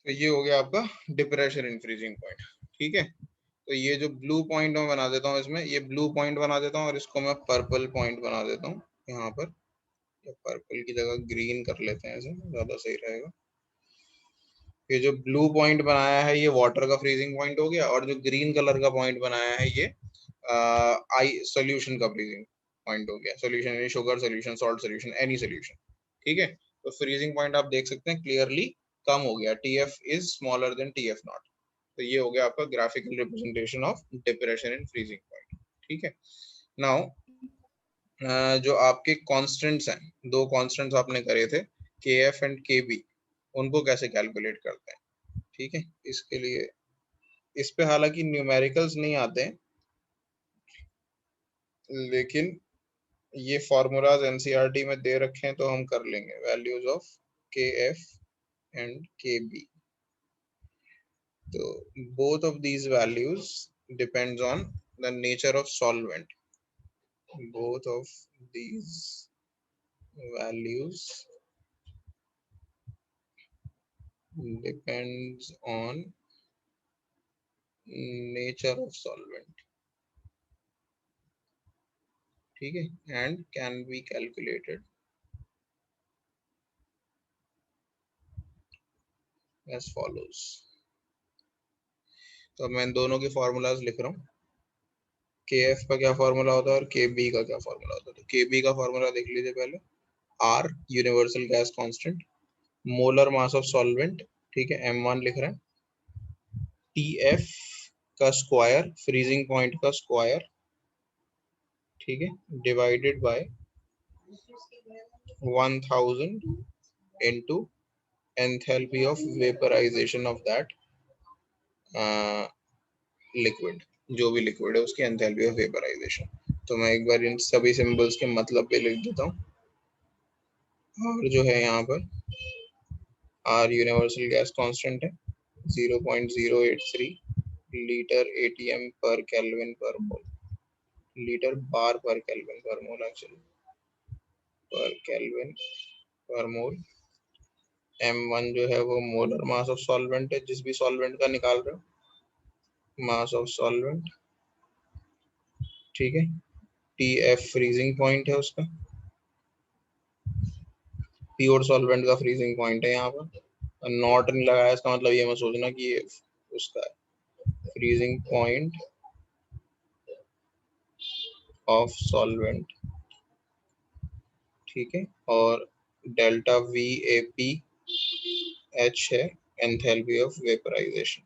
तो ये हो गया आपका डिप्रेशन इन फ्रीजिंग पॉइंट। ठीक है, तो ये जो ब्लू पॉइंट मैं बना देता हूँ, इसमें ये ब्लू पॉइंट बना देता हूँ और इसको मैं पर्पल पॉइंट बना देता हूँ यहाँ पर। पर्पल की जगह ग्रीन कर लेते हैं, ऐसे ज्यादा सही रहेगा। ये जो ब्लू पॉइंट बनाया है ये वाटर का फ्रीजिंग पॉइंट हो गया, और जो ग्रीन कलर का पॉइंट बनाया है ये आई सोल्यूशन का फ्रीजिंग पॉइंट हो गया। सोल्यूशन यानी sugar solution, salt solution, any solution. ठीक है, तो फ्रीजिंग पॉइंट आप देख सकते हैं क्लियरली कम हो गया, TF is smaller than TF not. तो ये हो गया आपका graphical representation of depression in freezing point. ठीक है, नाउ जो आपके कांस्टेंट्स हैं, दो कांस्टेंट्स आपने करे थे KF एंड KB, उनको कैसे कैलकुलेट करते हैं। ठीक है, इसके लिए इस पे हालांकि न्यूमेरिकल्स नहीं आते हैं, लेकिन ये फॉर्मूलाज एनसीईआरटी में दे रखे हैं तो हम कर लेंगे। Values of KF and KB, तो both of these values depends on the nature of solvent. Both of these values depends on nature of solvent. ठीक है, and can be calculated as follows. तो मैं इन दोनों के फॉर्मूलाज लिख रहा हूँ। KF का क्या फॉर्मूला होता है और KB का क्या फॉर्मूला होता है। तो KB का फॉर्मूला देख लीजिए पहले, R universal gas constant, molar mass of solvent, ठीक है, M1 लिख रहे हैं, TF का स्क्वायर, फ्रीजिंग पॉइंट का स्क्वायर, ठीक है, divided by 1000 into enthalpy of vaporization of that liquid, जो भी लिक्विड है उसकी एंथैल्पी ऑफ वेपराइजेशन। तो मैं एक बार इन सभी सिंबल्स के मतलब पे लिख देता हूँ। और जो है यहाँ पर R यूनिवर्सल गैस कांस्टेंट है 0.083 लीटर ATM पर केल्विन पर मोल, लीटर बार पर केल्विन पर मोल, एक्चुअली पर केल्विन पर मोल। M1 जो है वो मोलर मास ऑफ सॉल्वेंट है, जिस भी सॉल्वेंट का निकाल रहे हो, मास ऑफ सॉल्वेंट। ठीक है, TF फ्रीजिंग पॉइंट है उसका, प्योर सॉल्वेंट का फ्रीजिंग पॉइंट है यहाँ पर। नॉट नहीं लगाया इसका मतलब ये मत सोचना कि ये उसका फ्रीजिंग पॉइंट ऑफ सॉल्वेंट। ठीक है, और डेल्टा VAP H है एंथैल्पी ऑफ वेपराइजेशन।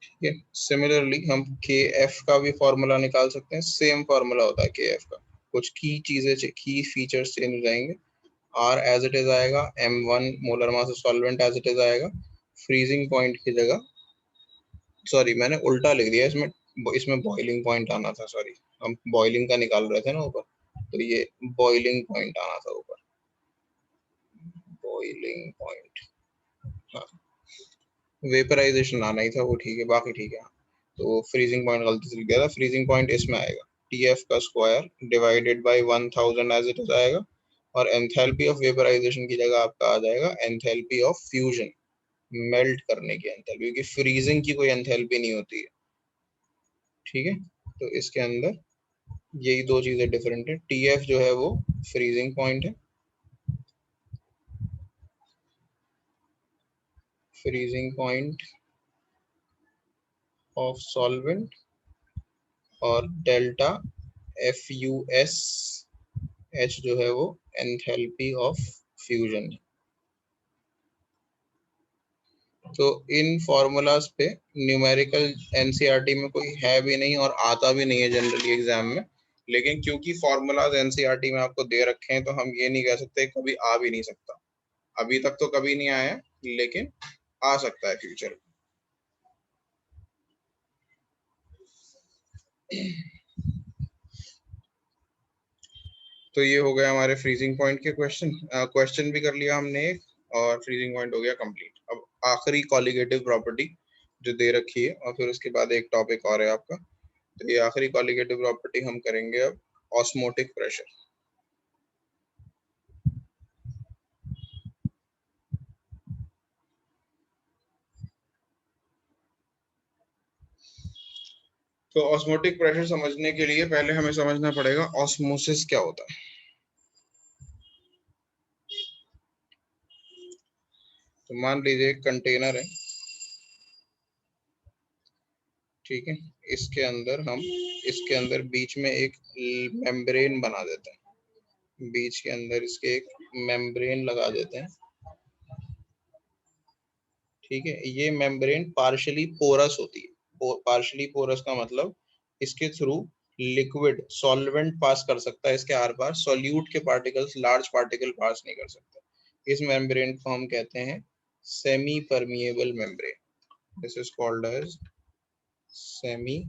ठीक है, सिमिलरली हम KF का भी फॉर्मूला निकाल सकते हैं, सेम फॉर्मूला होता है KF का, कुछ की चीजें, की फीचर्स चेंज हो जाएंगे। R एज इट इज आएगा, M1 molar mass of solvent as it is आएगा, फ्रीजिंग पॉइंट की जगह, सॉरी मैंने उल्टा लिख दिया, इसमें इसमें बॉइलिंग पॉइंट आना था, सॉरी हम बॉइलिंग का निकाल रहे थे ना ऊपर, तो ये बॉइलिंग पॉइंट आना था ऊपर, बॉइलिंग पॉइंट, हाँ वेपराइजेशन आना ही था वो, ठीक है बाकी ठीक है। तो फ्रीजिंग पॉइंट गलती से लिख दिया था, फ्रीजिंग पॉइंट इसमें आएगा TF का square divided by 1000 as it is आएगा, और एंथैल्पी ऑफ वेपराइजेशन की जगह आपका आ जाएगा एंथैल्पी ऑफ फ्यूजन, मेल्ट करने की एंथैल्पी, क्योंकि फ्रीजिंग की कोई एंथैल्पी नहीं होती है। ठीक है, तो इसके अंदर यही दो चीजें डिफरेंट है। TF जो है वो फ्रीजिंग पॉइंट है, फ्रीजिंग पॉइंट ऑफ सॉल्वेंट, और डेल्टा FUS H जो है वो एंथैल्पी ऑफ फ्यूजन। तो इन फॉर्मूलाज पे न्यूमेरिकल एनसीईआरटी में कोई है भी नहीं और आता भी नहीं है जनरली एग्जाम में, लेकिन क्योंकि फॉर्मूलाज एनसीईआरटी में आपको दे रखे हैं तो हम ये नहीं कह सकते कभी आ भी नहीं सकता। अभी तक तो कभी नहीं आया, लेकिन आ सकता है फ्यूचर में। तो ये हो गया हमारे फ्रीजिंग पॉइंट के क्वेश्चन। क्वेश्चन भी कर लिया हमने एक, और फ्रीजिंग पॉइंट हो गया कंप्लीट। अब आखिरी कॉलिगेटिव प्रॉपर्टी जो दे रखी है, और फिर उसके बाद एक टॉपिक और है आपका। तो ये आखिरी कॉलिगेटिव प्रॉपर्टी हम करेंगे अब ऑस्मोटिक प्रेशर। तो ऑस्मोटिक प्रेशर समझने के लिए पहले हमें समझना पड़ेगा ऑस्मोसिस क्या होता है। तो मान लीजिए एक कंटेनर है, ठीक है, इसके अंदर बीच में एक मेम्ब्रेन बना देते हैं, बीच के अंदर इसके एक मेम्ब्रेन लगा देते हैं, ठीक है। ये मेम्ब्रेन पार्शियली पोरस होती है। पार्शियली पोरस का मतलब इसके थ्रू लिक्विड सॉल्वेंट पास कर सकता है, इसके आर पार सॉल्यूट के पार्टिकल्स, लार्ज पार्टिकल पास नहीं कर सकते। इस मेम्ब्रेन को हम कहते हैं semi permeable membrane. This is called as semi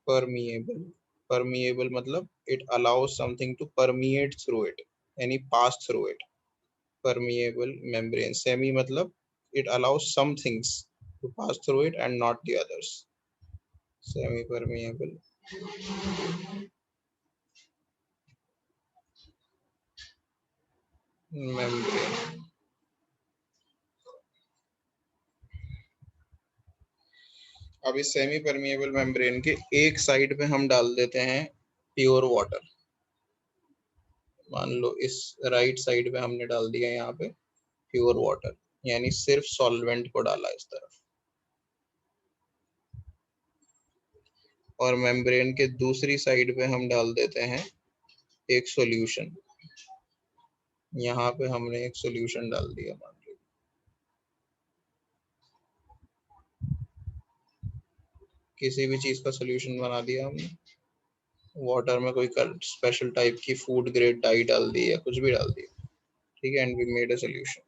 permeable. Permeable मतलब it allows something to permeate through it, यानी pass through it. permeable membrane. Semi matlab it allows some things to pass through it and not the others. Semi permeable membrane. अब इस semi permeable membrane के एक side पे हम डाल देते हैं प्योर वाटर। मान लो इस राइट साइड पे हमने डाल दिया यहाँ पे प्योर वाटर, यानी सिर्फ सॉल्वेंट को डाला इस तरफ। और मेम्ब्रेन के दूसरी साइड पे हम डाल देते हैं एक सॉल्यूशन। यहाँ पे हमने एक सॉल्यूशन डाल दिया, मान लो किसी भी चीज का सॉल्यूशन बना दिया हमने। वाटर में कोई स्पेशल टाइप की फूड ग्रेड डाई डाल दी या कुछ भी डाल दिया, ठीक है, and we made a solution.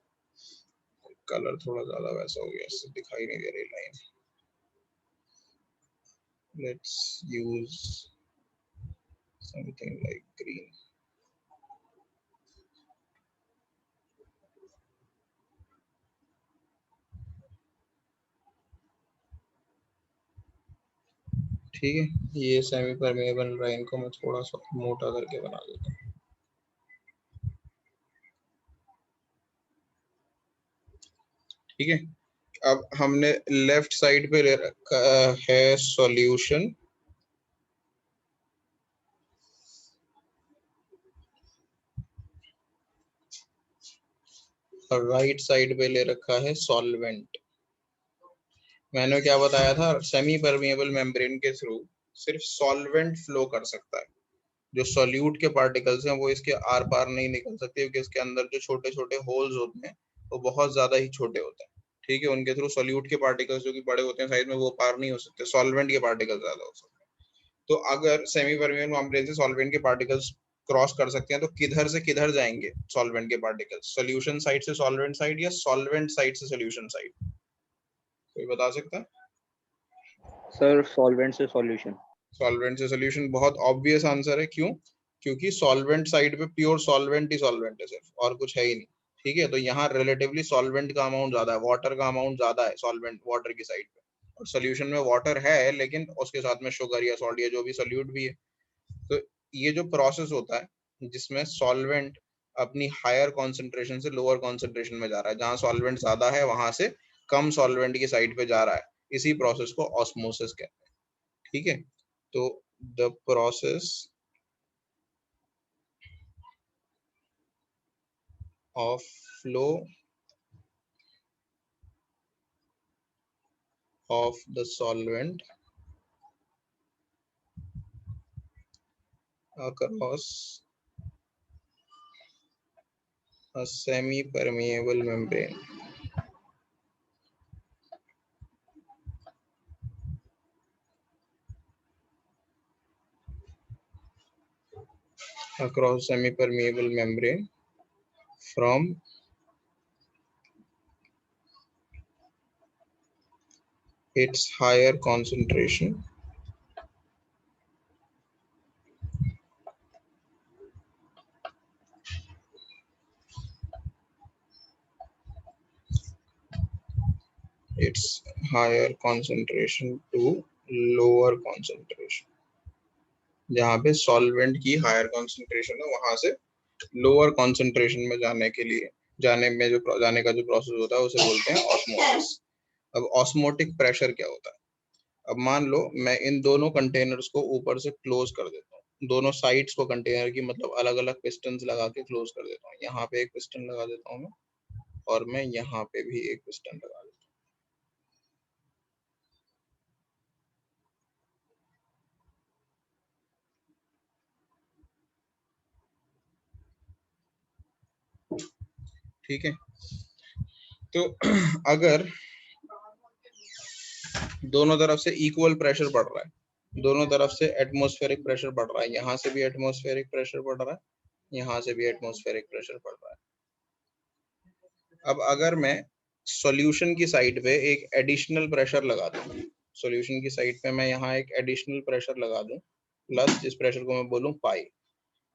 Colour थोड़ा ज्यादा वैसा हो गया, इससे दिखाई नहीं दे रही line. Let's use something like green. ठीक है, ये सेमी परमेबल लाइन को मैं थोड़ा सा मोटा करके बना देता हूँ। ठीक है, अब हमने लेफ्ट साइड पे ले रखा है सॉल्यूशन, और राइट साइड पे ले रखा है सॉल्वेंट। मैंने क्या बताया था, सेमी परमिएबल मेम्ब्रेन के थ्रू सिर्फ सॉल्वेंट फ्लो कर सकता है। जो सॉल्यूट के पार्टिकल्स हैं वो इसके आर पार नहीं निकल सकते, क्योंकि इसके अंदर जो छोटे छोटे होल्स होते हैं वो बहुत ज्यादा ही छोटे होते हैं, ठीक है। उनके थ्रू सॉल्यूट के पार्टिकल्स जो कि बड़े होते हैं साइज में, वो पार नहीं हो सकते, सॉल्वेंट के पार्टिकल्स ज्यादा हो सकते हैं। तो अगर सेमी परमिएबल मेम्ब्रेन से सॉल्वेंट के पार्टिकल्स क्रॉस कर सकते हैं, तो किधर से किधर जाएंगे सॉल्वेंट के पार्टिकल्स? सॉल्यूशन साइड से सॉल्वेंट साइड या सॉल्वेंट साइड से सॉल्यूशन साइड? कोई बता सकता है? सर सॉल्वेंट से सॉल्यूशन। सॉल्वेंट से सोल्यूशन, बहुत ऑब्वियस आंसर है। क्यों? क्योंकि सॉल्वेंट साइड पे प्योर सॉल्वेंट ही सॉल्वेंट है सिर्फ, और कुछ है ही नहीं, ठीक है। तो यहाँ रिलेटिवली सॉल्वेंट का अमाउंट ज्यादा है, वाटर का अमाउंट ज्यादा है सॉल्वेंट वाटर की साइड पे, और सोल्यूशन में वाटर है लेकिन उसके साथ में शुगर या सॉल्ट या जो भी सोल्यूट भी है। तो ये जो प्रोसेस होता है जिसमें सॉल्वेंट अपनी हायर कॉन्सेंट्रेशन से लोअर कॉन्सेंट्रेशन में जा रहा है, जहाँ सॉल्वेंट ज्यादा है वहां से कम सॉल्वेंट की साइड पे जा रहा है, इसी प्रोसेस को ऑस्मोसिस कहते हैं, ठीक है। तो the process of flow of the solvent across a semi-permeable membrane across semi-permeable membrane from its higher concentration its higher concentration to lower concentration. जहाँ पे सॉल्वेंट की हायर कॉन्सेंट्रेशन है वहां से लोअर कॉन्सेंट्रेशन में जाने के लिए जाने का जो प्रोसेस होता है उसे बोलते हैं ऑस्मोसिस। अब ऑस्मोटिक प्रेशर क्या होता है? अब मान लो मैं इन दोनों कंटेनर्स को ऊपर से क्लोज कर देता हूँ, दोनों साइड्स को कंटेनर की मतलब अलग अलग पिस्टन्स लगा के क्लोज कर देता हूँ। यहाँ पे एक पिस्टन लगा देता हूँ मैं, और मैं यहाँ पे भी एक पिस्टन लगा देता हूँ। ठीक है, तो अगर दोनों तरफ से इक्वल प्रेशर बढ़ रहा है, दोनों तरफ से एटमॉस्फेरिक प्रेशर बढ़ रहा है, यहाँ से भी एटमॉस्फेरिक प्रेशर बढ़ रहा है, यहाँ से भी एटमॉस्फेरिक प्रेशर बढ़ रहा है। अब अगर मैं सॉल्यूशन की साइड पे एक एडिशनल प्रेशर लगा दूं, सॉल्यूशन की साइड पे मैं यहाँ एक एडिशनल प्रेशर लगा दूं, प्लस इस प्रेशर को मैं बोलूं पाई,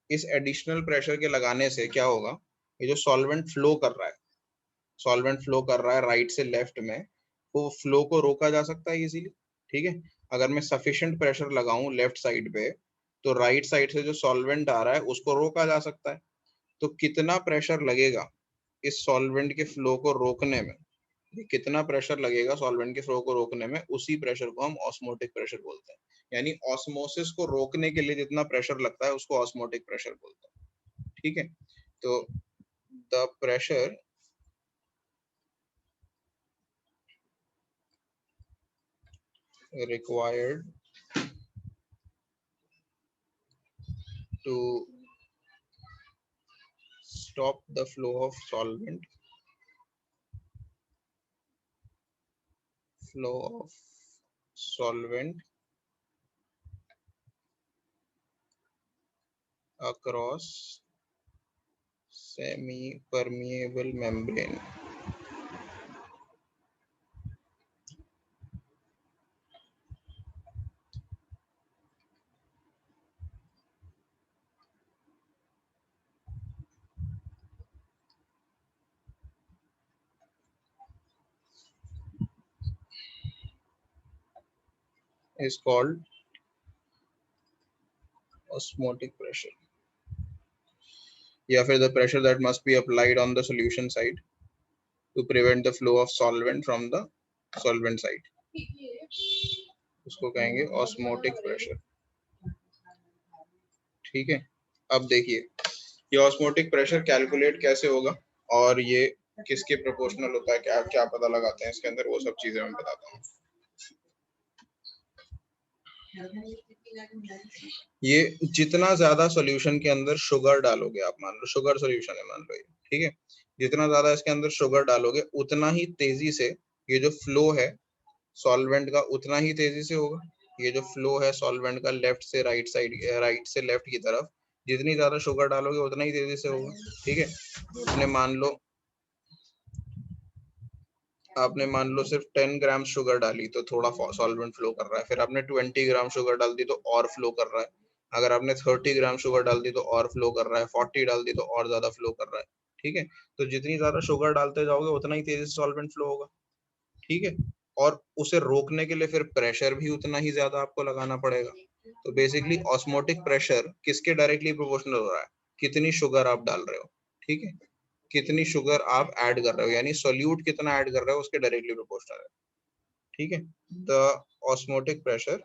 इस एडिशनल प्रेशर के लगाने से क्या होगा, ये जो सॉल्वेंट फ्लो कर रहा है, सॉल्वेंट फ्लो कर रहा है राइट से लेफ्ट में, वो फ्लो को रोका जा सकता है इजीली। ठीक है, अगर मैं सफिशिएंट प्रेशर लगाऊं लेफ्ट साइड पे, तो राइट साइड से जो सॉल्वेंट आ रहा है उसको रोका जा सकता है। तो कितना प्रेशर लगेगा इस सॉल्वेंट के फ्लो को रोकने में, कितना प्रेशर लगेगा सॉल्वेंट के फ्लो को रोकने में, उसी प्रेशर को हम ऑस्मोटिक प्रेशर बोलते हैं। यानी ऑस्मोसिस को रोकने के लिए जितना प्रेशर लगता है उसको ऑस्मोटिक प्रेशर बोलते हैं। ठीक है, तो the pressure required to stop the flow of solvent across semi permeable membrane is called osmotic pressure, या फिर the pressure that must be applied on the solution side to prevent the flow of solvent from the solvent side, उसको कहेंगे osmotic pressure. ठीक है, अब देखिए ये osmotic pressure calculate कैसे होगा और ये किसके प्रोपोर्शनल होता है, क्या क्या पता लगाते हैं इसके अंदर, वो सब चीजें मैं बताता हूँ। ये जितना ज्यादा सॉल्यूशन के अंदर शुगर डालोगे, आप मान लो शुगर सॉल्यूशन है मान लो ये, ठीक है, जितना ज्यादा इसके अंदर शुगर डालोगे उतना ही तेजी से ये जो फ्लो है सॉल्वेंट का उतना ही तेजी से होगा। ये जो फ्लो है सॉल्वेंट का लेफ्ट से राइट साइड, राइट से लेफ्ट की तरफ, जितनी ज्यादा शुगर डालोगे उतना ही तेजी से होगा। ठीक है, आपने मान लो आपने मान लो सिर्फ 10 ग्राम शुगर डाली तो थोड़ा सॉल्वेंट फ्लो कर रहा है, फिर आपने 20 ग्राम शुगर डाल दी तो और फ्लो कर रहा है, अगर आपने 30 ग्राम शुगर डाल दी तो और फ्लो कर रहा है, 40 डाल दी तो और ज्यादा फ्लो कर रहा है। ठीक है, तो जितनी ज्यादा शुगर डालते जाओगे उतना ही तेजी से सॉल्वेंट फ्लो होगा। ठीक है, और उसे रोकने के लिए फिर प्रेशर भी उतना ही ज्यादा आपको लगाना पड़ेगा। तो बेसिकली ऑस्मोटिक प्रेशर किसके डायरेक्टली प्रोपोर्शनल हो रहा है, कितनी शुगर आप डाल रहे हो। ठीक है, कितनी शुगर आप ऐड कर रहे हो, यानी सोल्यूट कितना ऐड कर रहे हो उसके डायरेक्टली प्रोपोर्शनल है। ठीक है, the osmotic pressure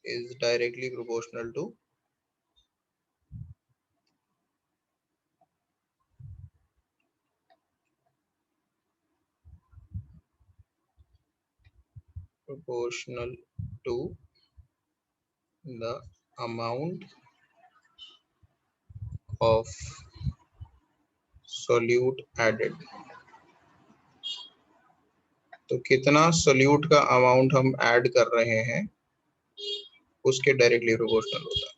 is directly proportional to proportional to the amount of solute added। तो कितना सोल्यूट का अमाउंट हम ऐड कर रहे हैं उसके डायरेक्टली प्रोपोर्शनल होता है।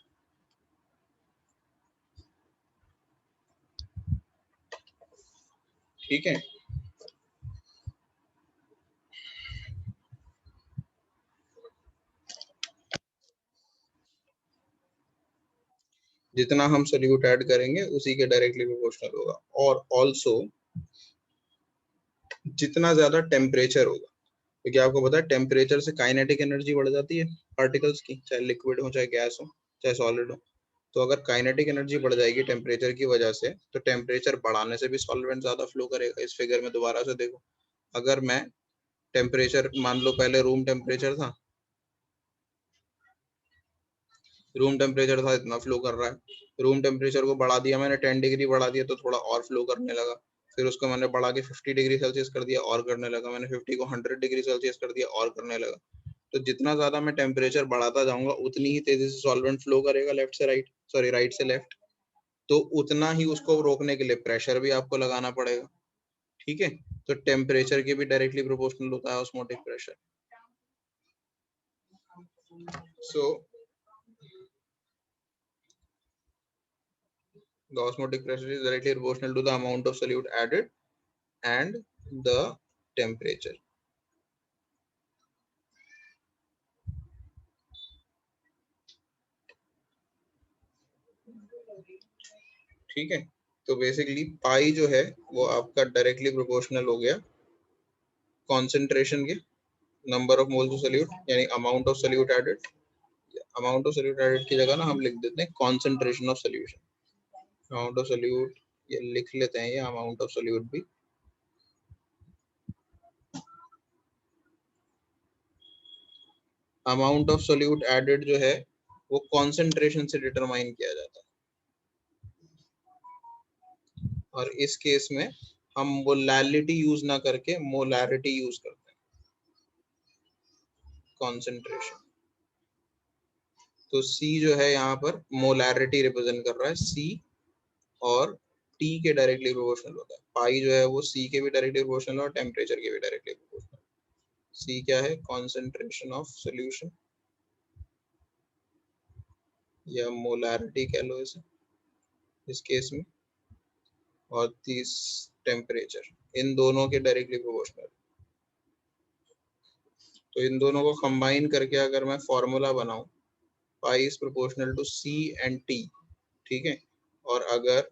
ठीक है, जितना हम सोल्यूट ऐड करेंगे उसी के डायरेक्टली प्रोपोर्शनल होगा। और ऑल्सो जितना ज्यादा टेम्परेचर होगा, क्योंकि आपको पता है टेम्परेचर से काइनेटिक एनर्जी बढ़ जाती है पार्टिकल्स की, चाहे लिक्विड हो, चाहे गैस हो, चाहे सॉलिड हो। तो अगर काइनेटिक एनर्जी बढ़ जाएगी टेम्परेचर की वजह से, तो टेम्परेचर बढ़ाने से भी सॉल्वेंट ज्यादा फ्लो करेगा। इस फिगर में दोबारा से देखो, अगर मैं टेम्परेचर मान लो, पहले रूम टेम्परेचर था, रूम टेम्परेचर था इतना फ्लो कर रहा है, रूम टेम्परेचर को बढ़ा दिया मैंने, 10 डिग्री बढ़ा दिया तो थोड़ा और फ्लो करने लगा। फिर उसको मैंने बढ़ा के 50 डिग्री सेल्सियस कर दिया, और करने लगा। मैंने 50 को 100 डिग्री सेल्सियस कर दिया, और करने लगा। तो जितना ज्यादा मैं टेम्परेचर बढ़ाता जाऊंगा उतनी ही तेजी से सॉल्वेंट फ्लो करेगा लेफ्ट से राइट, सॉरी राइट से लेफ्ट। तो उतना ही उसको रोकने के लिए प्रेशर भी आपको लगाना पड़ेगा। ठीक है, तो टेम्परेचर के भी डायरेक्टली प्रोपोर्शनल होता है osmotic pressure. So the osmotic pressure is directly proportional to the amount of solute added and the temperature. ठीक है, तो बेसिकली पाई जो है वो आपका डायरेक्टली प्रोपोर्शनल हो गया कॉन्सेंट्रेशन के, number of moles of solute, यानी amount of solute added. Amount of solute added की जगह ना हम लिख देते हैं concentration of solution. Amount of solute ये लिख लेते हैं, ये अमाउंट ऑफ सोल्यूट भी। अमाउंट ऑफ सोल्यूट एडेड जो है वो कॉन्सेंट्रेशन से डिटरमाइन किया जाता है, और इस केस में हम मोलैलिटी यूज ना करके मोलैरिटी यूज करते हैं, कॉन्सेंट्रेशन। तो C जो है यहाँ पर मोलैरिटी रिप्रेजेंट कर रहा है, C, और T के डायरेक्टली प्रोपोर्शनल होता है। पाई जो है वो C के भी डायरेक्टली प्रोपोर्शनल है और टेम्परेचर के भी डायरेक्टली प्रोपोर्शनल। C क्या है? कॉन्सेंट्रेशन ऑफ सोल्यूशन, या मोलैरिटी कह लो इसे इस केस में, और 30 टेम्परेचर, इन दोनों के डायरेक्टली प्रोपोर्शनल। तो इन दोनों को कंबाइन करके अगर मैं फॉर्मूला बनाऊं, pi is proportional to C and T, ठीक है, और अगर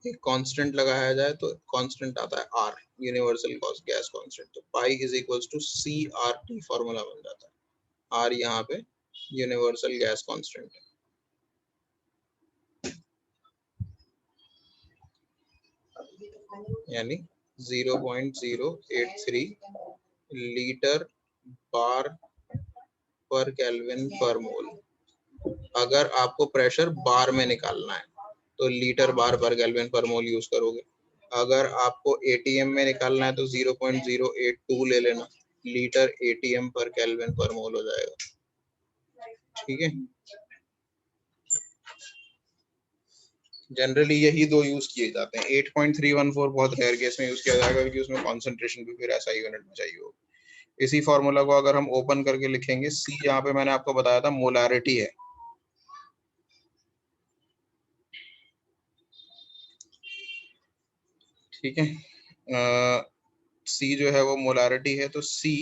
एक कांस्टेंट लगाया जाए तो कांस्टेंट आता है R, यूनिवर्सल गैस कांस्टेंट। तो pi is equals to CRT formula बन जाता है। R यहाँ पे यूनिवर्सल गैस कांस्टेंट है, यानी 0.083 लीटर बार पर केल्विन पर मोल। अगर आपको प्रेशर बार में निकालना है तो लीटर बार पर केल्विन पर मोल यूज करोगे। अगर आपको एटीएम में निकालना है तो 0.082 ले लेना, लीटर एटीएम पर केल्विन पर मोल हो जाएगा। ठीक है, जनरली यही दो यूज किए जाते हैं। 8.314 बहुत रेयर केस में यूज किया जाएगा, क्योंकि उसमें कॉन्सेंट्रेशन भी फिर ऐसा यूनिट में चाहिए होगा। इसी फॉर्मूला को अगर हम ओपन करके लिखेंगे, C यहाँ पे मैंने आपको बताया था मोलारिटी है, ठीक है, C जो है वो मोलारिटी है। तो C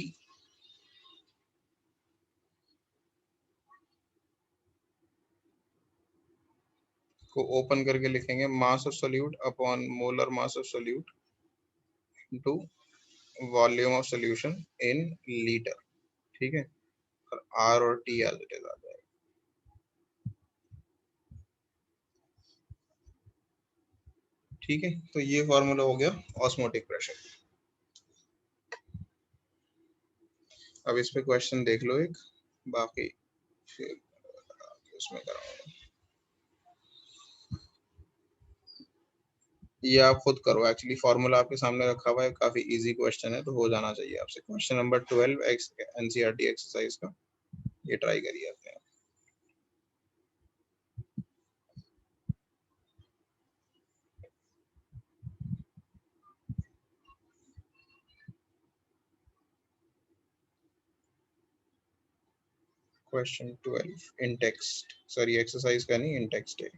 को ओपन करके लिखेंगे mass of solute upon molar mass of solute into volume of solution in litre. ठीक है, और R और T एज इट इज आ जाएगा। ठीक है, तो ये फॉर्मूला हो गया ऑस्मोटिक प्रेशर। अब इस पे क्वेश्चन देख लो एक, बाकी फिर उसमें कराऊंगा। ये आप खुद करो, एक्चुअली फॉर्मूला आपके सामने रखा हुआ है, काफी इजी क्वेश्चन है, तो हो जाना चाहिए आपसे। क्वेश्चन नंबर 12 एनसीईआरटी एक्सरसाइज का, ये ट्राई करिए अपने आप। Question 12 in text, sorry exercise का नहीं, इन टेक्स्ट है।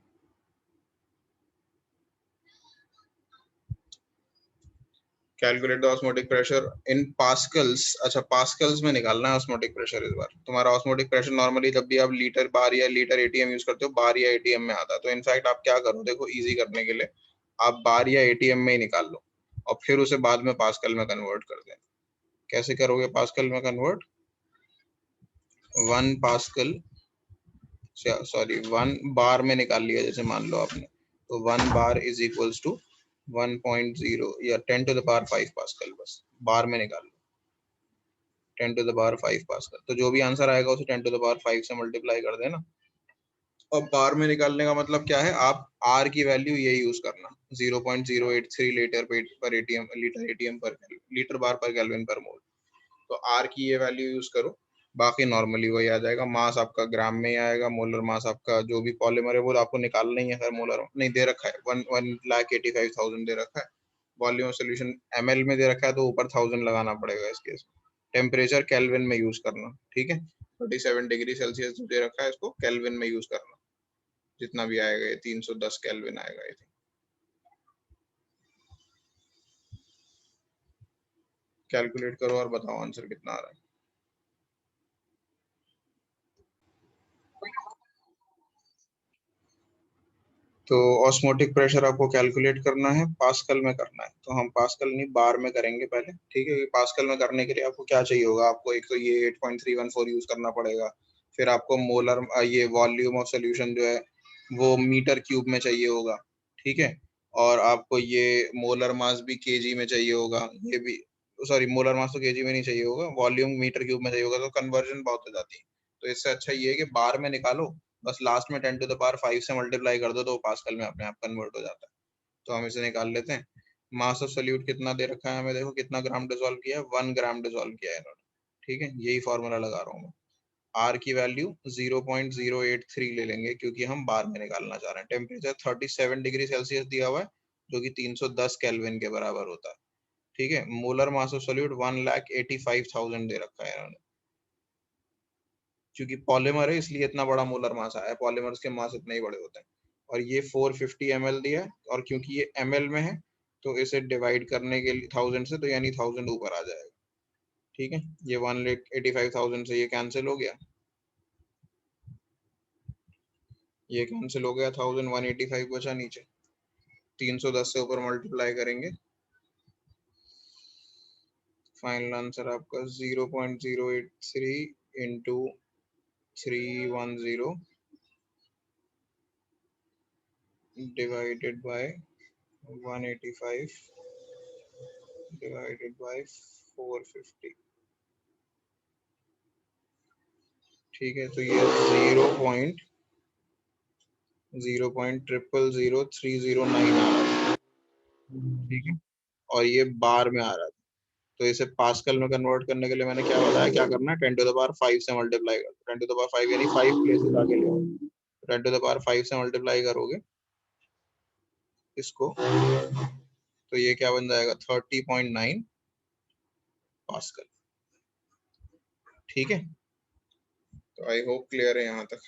Calculate the osmotic pressure in pascals. अच्छा, पास्कल्स में निकालना है ऑस्मोटिक प्रेशर इस बार। तुम्हारा ऑस्मोटिक प्रेशर नॉर्मली जब भी आप लीटर बार या लीटर एटीएम यूज करते हो, बार या एटीएम में आता है। तो इनफैक्ट आप क्या करो, देखो इजी करने के लिए आप बार या एटीएम में ही निकाल लो और फिर उसे बाद में पास्कल में कन्वर्ट कर देना। कैसे करोगे पास्कल में कन्वर्ट? 1 पास्कल, सॉरी 1 बार में निकाल लिया जैसे मान लो आपने, तो 1 बार इज इक्वल्स टू 1.0 या 10 टू द पावर 5 पास्कल। बस बार में निकाल लो 10 टू द पावर 5 पास्कल। तो जो भी आंसर आएगा उसे 10 टू द पावर 5 से मल्टीप्लाई कर देना। और बार में निकालने का मतलब क्या है, आप आर की वैल्यू ये यूज करना 0.083 लीटर पर एटीएम, लीटर एटीएम पर लीटर बार पर केल्विन पर मोल। तो आर की ये वैल्यू यूज करो, बाकी नॉर्मली वही आ जाएगा। मास आपका ग्राम में ही आएगा, मोलर मास आपका जो भी पॉलीमर है वो आपको निकालना ही है। खैर मोलर नहीं दे रखा है, 1,85,000 दे रखा है। वॉल्यूम सोल्यूशन एमएल में दे रखा है तो ऊपर 1000 लगाना पड़ेगा इस केस में। टेम्परेचर केल्विन में यूज करना, ठीक है। 37 डिग्री सेल्सियस दे रखा है, इसको केल्विन में यूज करना। जितना भी आएगा ये 310 केल्विन आएगा आई थिंक। कैलकुलेट करो और बताओ आंसर कितना आ रहा है। तो ऑस्मोटिक प्रेशर आपको कैलकुलेट करना है, पास्कल में करना है। तो हम पास्कल नहीं बार में करेंगे पहले, ठीक है। पास्कल में करने के लिए आपको क्या चाहिए होगा, आपको एक तो ये 8.314 यूज करना पड़ेगा। फिर आपको मोलर ये वॉल्यूम ऑफ सोल्यूशन जो है वो मीटर क्यूब में चाहिए होगा, ठीक है। और आपको ये मोलर मास भी केजी में चाहिए होगा, ये भी सॉरी मोलर मास तो केजी में नहीं चाहिए होगा, वॉल्यूम मीटर क्यूब में चाहिए होगा। तो कन्वर्जन बहुत हो जाती है। तो इससे अच्छा ये है कि बार में निकालो, बस लास्ट में 10 टू द पावर 5 से मल्टीप्लाई कर दो तो पास्कल में अपने आप कन्वर्ट हो जाता है। तो हम इसे निकाल लेते हैं। मास ऑफ सोल्यूट कितना दे रखा है हमें, देखो कितना ग्राम डिसॉल्व किया है, 1 ग्राम डिसॉल्व किया है इन्होंने, ठीक है। यही फॉर्मूला लगा रहा हूँ मैं। आर की वैल्यू 0.083 ले लेंगे क्योंकि हम बार में निकालना चाह रहे हैं। टेम्परेचर 37 डिग्री सेल्सियस दिया हुआ है जो कि 310 केल्विन के बराबर होता है, ठीक है। मोलर मास ऑफ सोल्यूट 1,85,000 दे रखा है इन्होंने। क्योंकि पॉलीमर है इसलिए इतना बड़ा मोलर मास आया है, पॉलीमर्स के मास इतने ही बड़े होते हैं। और ये 450 ml दिया है, और क्योंकि ये ml में है तो इसे डिवाइड करने के लिए 1000 से, तो यानी 1000 ऊपर आ जाएगा, ठीक है। ये 1,85,000 से ये कैंसिल हो गया, ये कैंसिल हो गया, 1000 185 बचा नीचे। 310 से ऊपर मल्टीप्लाई करेंगे, फाइनल आंसर आपका 0.083 into 310 divided by 185 divided by 450, ठीक है। तो ये 0.0000309 आ रहा है, ठीक है। और ये बार में आ रहा है। तो इसे पास्कल में कन्वर्ट करने के लिए मैंने क्या बताया, क्या करना है, 10 टू द पावर 5 से मल्टीप्लाई कर, 10 टू द पावर 5 यानी 5 प्लेसेस आगे ले आओ। 10 टू द पावर 5 से मल्टीप्लाई करोगे इसको तो ये क्या बन जाएगा, 30.9 पास्कल, ठीक है। तो आई होप क्लियर है यहाँ तक।